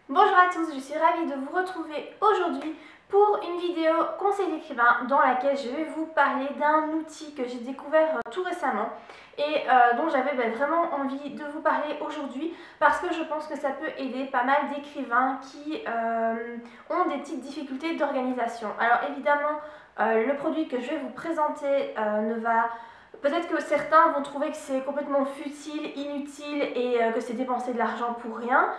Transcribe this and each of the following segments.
Bonjour à tous, je suis ravie de vous retrouver aujourd'hui pour une vidéo conseil d'écrivain dans laquelle je vais vous parler d'un outil que j'ai découvert tout récemment et dont j'avais vraiment envie de vous parler aujourd'hui parce que je pense que ça peut aider pas mal d'écrivains qui ont des petites difficultés d'organisation. Alors évidemment, le produit que je vais vous présenter ne va... Peut-être que certains vont trouver que c'est complètement futile, inutile et que c'est dépenser de l'argent pour rien.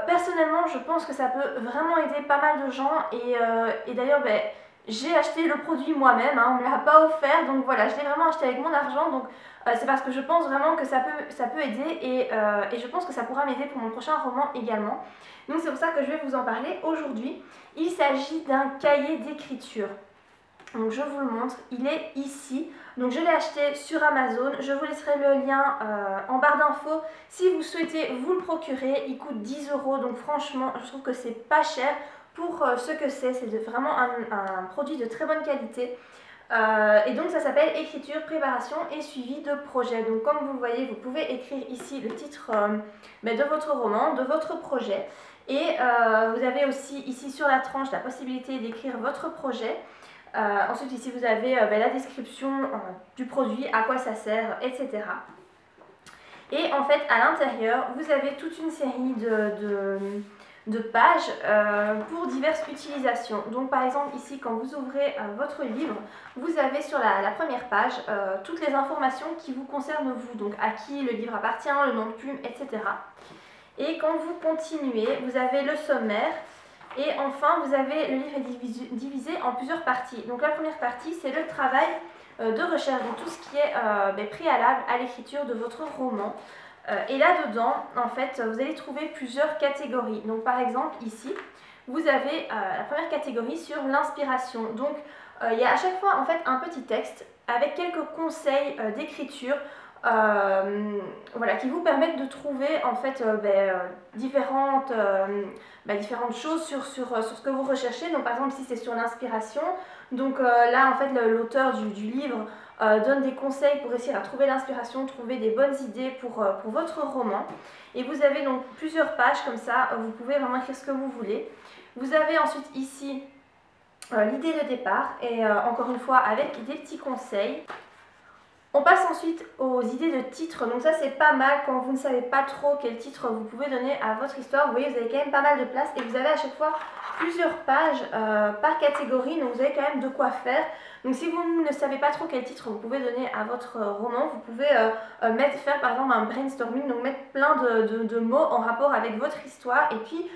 Personnellement, je pense que ça peut vraiment aider pas mal de gens et d'ailleurs, j'ai acheté le produit moi-même, hein, on ne me l'a pas offert, donc voilà, je l'ai vraiment acheté avec mon argent, donc c'est parce que je pense vraiment que ça peut aider et je pense que ça pourra m'aider pour mon prochain roman également. Donc c'est pour ça que je vais vous en parler aujourd'hui. Il s'agit d'un cahier d'écriture. Donc je vous le montre, il est ici. Donc je l'ai acheté sur Amazon, je vous laisserai le lien en barre d'infos. Si vous souhaitez vous le procurer, il coûte 10 €, donc franchement je trouve que c'est pas cher pour ce que c'est vraiment un produit de très bonne qualité. Et donc ça s'appelle écriture, préparation et suivi de projet. Donc comme vous le voyez, vous pouvez écrire ici le titre de votre roman, de votre projet. Et vous avez aussi ici sur la tranche la possibilité d'écrire votre projet. Ensuite ici vous avez la description du produit, à quoi ça sert, etc. Et en fait à l'intérieur vous avez toute une série de pages pour diverses utilisations. Donc par exemple ici quand vous ouvrez votre livre, vous avez sur la première page toutes les informations qui vous concernent vous, donc à qui le livre appartient, le nom de plume, etc. Et quand vous continuez, vous avez le sommaire. Et enfin, le livre est divisé en plusieurs parties. Donc la première partie, c'est le travail de recherche, donc tout ce qui est préalable à l'écriture de votre roman. Et là-dedans, en fait, vous allez trouver plusieurs catégories. Donc par exemple, ici, vous avez la première catégorie sur l'inspiration. Donc il y a à chaque fois en fait un petit texte avec quelques conseils d'écriture voilà, qui vous permettent de trouver en fait différentes choses sur ce que vous recherchez. Donc par exemple ici c'est sur l'inspiration, donc là en fait l'auteur du livre donne des conseils pour essayer à trouver l'inspiration, trouver des bonnes idées pour votre roman. Et vous avez donc plusieurs pages comme ça, vous pouvez vraiment écrire ce que vous voulez. Vous avez ensuite ici l'idée de départ et encore une fois avec des petits conseils. On passe ensuite aux idées de titres, donc ça c'est pas mal quand vous ne savez pas trop quel titre vous pouvez donner à votre histoire. Vous voyez, vous avez quand même pas mal de place et vous avez à chaque fois plusieurs pages par catégorie, donc vous avez quand même de quoi faire. Donc si vous ne savez pas trop quel titre vous pouvez donner à votre roman, vous pouvez faire par exemple un brainstorming, donc mettre plein de mots en rapport avec votre histoire et puis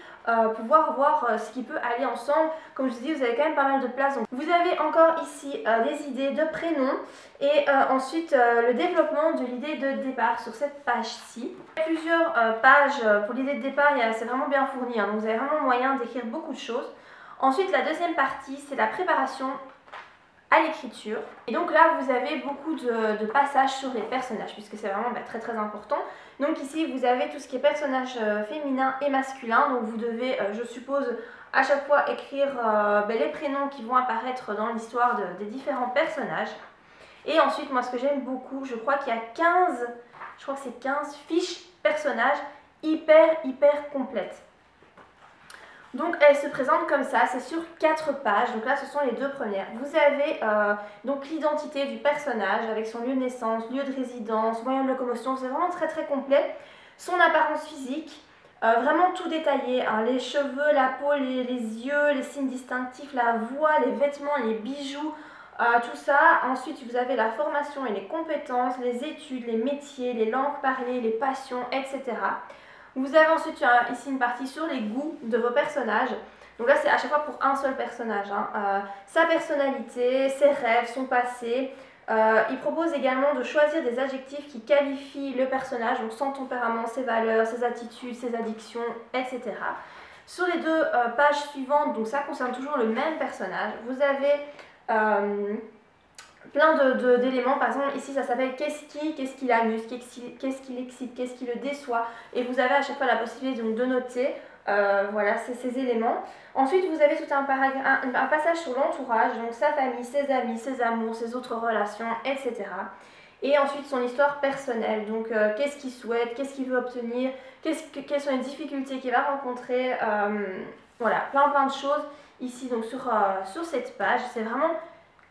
pouvoir voir ce qui peut aller ensemble. Comme je vous dis, vous avez quand même pas mal de place. Donc, vous avez encore ici des idées de prénoms et ensuite le développement de l'idée de départ sur cette page-ci. Plusieurs pages pour l'idée de départ, c'est vraiment bien fourni, hein, donc vous avez vraiment moyen d'écrire beaucoup de choses. Ensuite, la deuxième partie, c'est la préparation à l'écriture. Et donc là, vous avez beaucoup de passages sur les personnages, puisque c'est vraiment très très important. Donc ici, vous avez tout ce qui est personnages féminins et masculins. Donc vous devez, je suppose, à chaque fois écrire les prénoms qui vont apparaître dans l'histoire des différents personnages. Et ensuite, moi, ce que j'aime beaucoup, je crois qu'il y a 15, je crois que c'est 15 fiches personnages hyper complètes. Donc elle se présente comme ça, c'est sur 4 pages, donc là ce sont les 2 premières. Vous avez donc l'identité du personnage avec son lieu de naissance, lieu de résidence, moyen de locomotion, c'est vraiment très très complet. Son apparence physique, vraiment tout détaillé, hein, les cheveux, la peau, les yeux, les signes distinctifs, la voix, les vêtements, les bijoux, tout ça. Ensuite vous avez la formation et les compétences, les études, les métiers, les langues parlées, les passions, etc. Vous avez ensuite ici une partie sur les goûts de vos personnages. Donc là, c'est à chaque fois pour un seul personnage, hein. Sa personnalité, ses rêves, son passé. Il propose également de choisir des adjectifs qui qualifient le personnage, donc son tempérament, ses valeurs, ses attitudes, ses addictions, etc. Sur les 2 pages suivantes, donc ça concerne toujours le même personnage, vous avez plein d'éléments. Par exemple ici ça s'appelle qu'est-ce qui l'amuse, qu'est-ce qui l'excite, qu'est-ce qui le déçoit, et vous avez à chaque fois la possibilité donc, de noter voilà ces éléments. Ensuite vous avez tout un passage sur l'entourage, donc sa famille, ses amis, ses amours, ses autres relations, etc. Et ensuite son histoire personnelle, donc qu'est-ce qu'il souhaite, qu'est-ce qu'il veut obtenir, quelles sont les difficultés qu'il va rencontrer, voilà, plein de choses ici donc sur cette page. C'est vraiment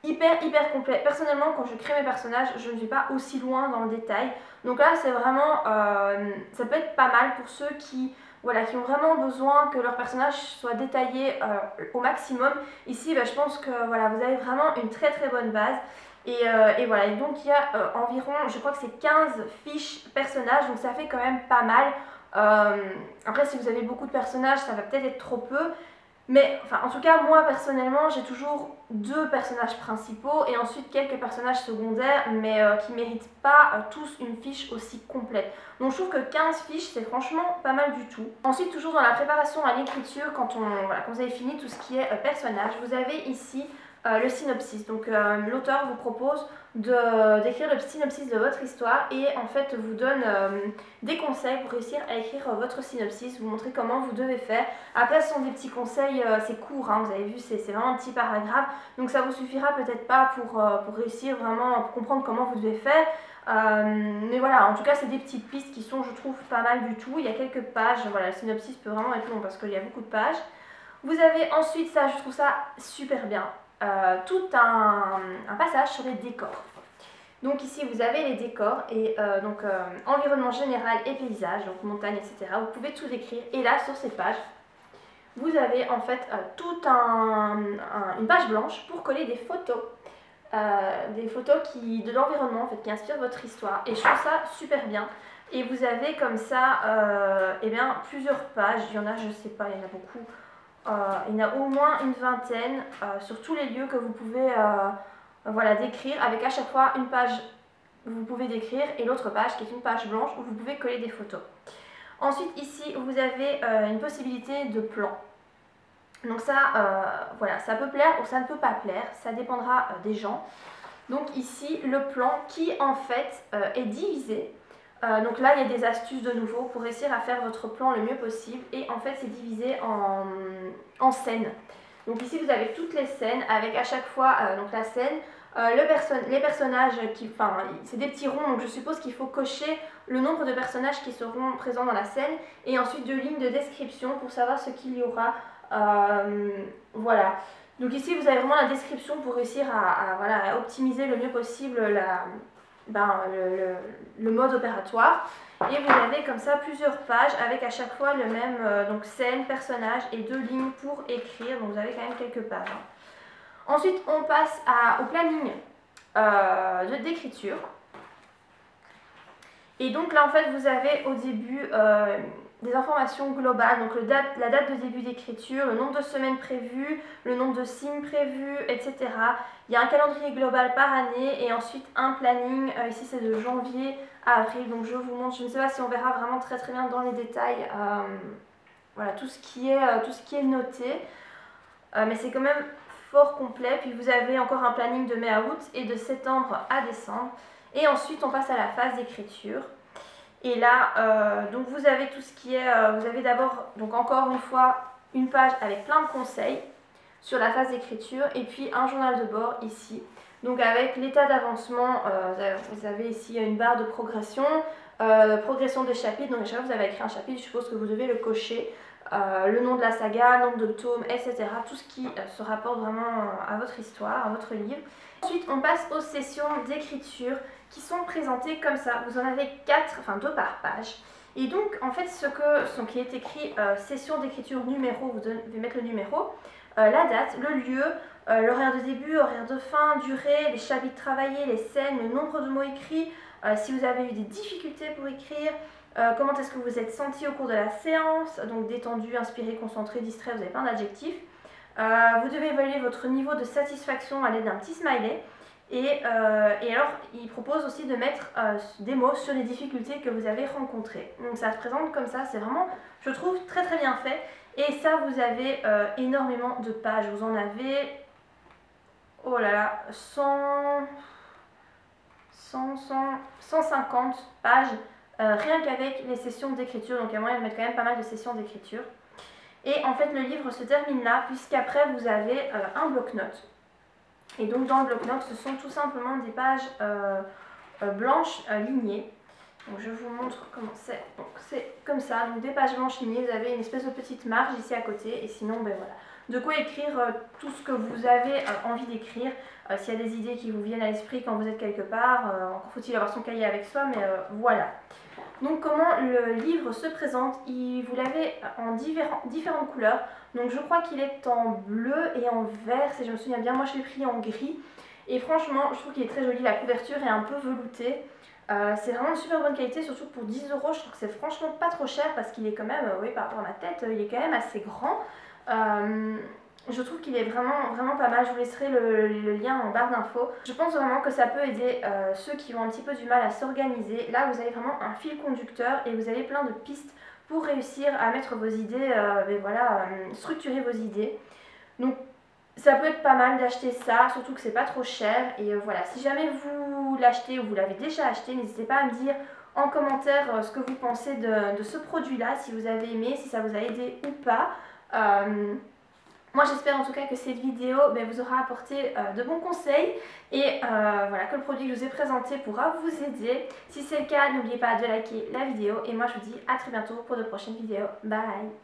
hyper complet. Personnellement, quand je crée mes personnages, je ne vais pas aussi loin dans le détail. Donc là, c'est vraiment, ça peut être pas mal pour ceux qui, voilà, qui ont vraiment besoin que leur personnage soit détaillé au maximum. Ici, je pense que voilà, vous avez vraiment une très bonne base. Et voilà, et donc il y a environ, je crois que c'est 15 fiches personnages, donc ça fait quand même pas mal. Après, si vous avez beaucoup de personnages, ça va peut-être être trop peu. Mais enfin, en tout cas, moi personnellement, j'ai toujours 2 personnages principaux et ensuite quelques personnages secondaires, mais qui ne méritent pas tous une fiche aussi complète. Donc je trouve que 15 fiches, c'est franchement pas mal du tout. Ensuite, toujours dans la préparation à l'écriture, quand vous avez fini tout ce qui est personnage, vous avez ici le synopsis. Donc l'auteur vous propose d'écrire le synopsis de votre histoire et en fait vous donne des conseils pour réussir à écrire votre synopsis, vous montrer comment vous devez faire. Après ce sont des petits conseils, c'est court, hein, vous avez vu, c'est vraiment un petit paragraphe, donc ça vous suffira peut-être pas pour réussir vraiment, pour comprendre comment vous devez faire. Mais voilà, en tout cas c'est des petites pistes qui sont, je trouve, pas mal du tout. Il y a quelques pages, voilà, le synopsis peut vraiment être long parce qu'il y a beaucoup de pages. Vous avez ensuite, ça je trouve ça super bien, tout un passage sur les décors. Donc ici vous avez les décors et environnement général et paysage, donc montagne, etc. Vous pouvez tout décrire et là sur ces pages, vous avez en fait une page blanche pour coller des photos. Des photos de l'environnement en fait, qui inspirent votre histoire et je trouve ça super bien. Et vous avez comme ça plusieurs pages, il y en a, je sais pas, il y en a beaucoup. Il y en a au moins une vingtaine sur tous les lieux que vous pouvez voilà, décrire, avec à chaque fois une page où vous pouvez décrire et l'autre page qui est une page blanche où vous pouvez coller des photos. Ensuite ici vous avez une possibilité de plan. Donc ça, voilà, ça peut plaire ou ça ne peut pas plaire, ça dépendra des gens. Donc ici le plan qui en fait est divisé. Donc là il y a des astuces de nouveau pour réussir à faire votre plan le mieux possible et en fait c'est divisé en scènes. Donc ici vous avez toutes les scènes avec à chaque fois donc la scène, les personnages c'est des petits ronds, donc je suppose qu'il faut cocher le nombre de personnages qui seront présents dans la scène et ensuite 2 lignes de description pour savoir ce qu'il y aura. Voilà. Donc ici vous avez vraiment la description pour réussir à optimiser le mieux possible le mode opératoire. Et vous avez comme ça plusieurs pages avec à chaque fois le même donc scène, personnage et 2 lignes pour écrire. Donc vous avez quand même quelques pages. Ensuite on passe au planning d'écriture. Et donc là en fait vous avez au début des informations globales, donc la date de début d'écriture, le nombre de semaines prévues, le nombre de signes prévus, etc. Il y a un calendrier global par année et ensuite un planning, ici c'est de janvier à avril, donc je vous montre, je ne sais pas si on verra vraiment très bien dans les détails, voilà, tout ce qui est noté, mais c'est quand même fort complet. Puis vous avez encore un planning de mai à août et de septembre à décembre, et ensuite on passe à la phase d'écriture. Et là, donc vous avez tout ce qui est, vous avez d'abord, donc encore une fois, une page avec plein de conseils sur la phase d'écriture et puis un journal de bord ici. Donc avec l'état d'avancement, vous avez ici une barre de progression, progression des chapitres. Donc à chaque fois que vous avez écrit un chapitre, je suppose que vous devez le cocher, le nom de la saga, le nombre de tomes, etc. Tout ce qui se rapporte vraiment à votre histoire, à votre livre. Ensuite, on passe aux sessions d'écriture qui sont présentées comme ça. Vous en avez 2 par page. Et donc, en fait, ce qui est écrit session d'écriture numéro, vous devez mettre le numéro, la date, le lieu, l'horaire de début, horaire de fin, durée, les chapitres travaillés, les scènes, le nombre de mots écrits, si vous avez eu des difficultés pour écrire, comment est-ce que vous êtes senti au cours de la séance, donc détendu, inspiré, concentré, distrait, vous avez plein d'adjectifs. Vous devez évaluer votre niveau de satisfaction à l'aide d'un petit smiley. Et alors, il propose aussi de mettre des mots sur les difficultés que vous avez rencontrées. Donc ça se présente comme ça, c'est vraiment, je trouve, très bien fait. Et ça, vous avez énormément de pages. Vous en avez, oh là là, 150 pages, rien qu'avec les sessions d'écriture. Donc il y a moyen de mettre quand même pas mal de sessions d'écriture. Et en fait, le livre se termine là, puisqu'après, vous avez un bloc-notes. Et donc, dans le bloc-notes, ce sont tout simplement des pages blanches lignées. Donc je vous montre comment c'est. Donc c'est comme ça, donc des pages blanches lignées, vous avez une espèce de petite marge ici à côté et sinon ben voilà. De quoi écrire tout ce que vous avez envie d'écrire, s'il y a des idées qui vous viennent à l'esprit quand vous êtes quelque part, encore faut-il avoir son cahier avec soi, mais voilà. Donc comment le livre se présente, vous l'avez en différentes couleurs, donc je crois qu'il est en bleu et en vert si je me souviens bien, moi je l'ai pris en gris. Et franchement, je trouve qu'il est très joli, la couverture est un peu veloutée. C'est vraiment de super bonne qualité, surtout pour 10 €, je trouve que c'est franchement pas trop cher parce qu'il est quand même, oui par rapport à ma tête, il est quand même assez grand. Je trouve qu'il est vraiment pas mal, je vous laisserai le lien en barre d'infos. Je pense vraiment que ça peut aider ceux qui ont un petit peu du mal à s'organiser. Là vous avez vraiment un fil conducteur et vous avez plein de pistes pour réussir à mettre vos idées, voilà, structurer vos idées. Donc ça peut être pas mal d'acheter ça, surtout que c'est pas trop cher. Et voilà, si jamais vous l'achetez ou vous l'avez déjà acheté, n'hésitez pas à me dire en commentaire ce que vous pensez de ce produit là, si vous avez aimé, si ça vous a aidé ou pas. Moi j'espère en tout cas que cette vidéo vous aura apporté de bons conseils et voilà, que le produit que je vous ai présenté pourra vous aider. Si c'est le cas, n'oubliez pas de liker la vidéo et moi je vous dis à très bientôt pour de prochaines vidéos. Bye!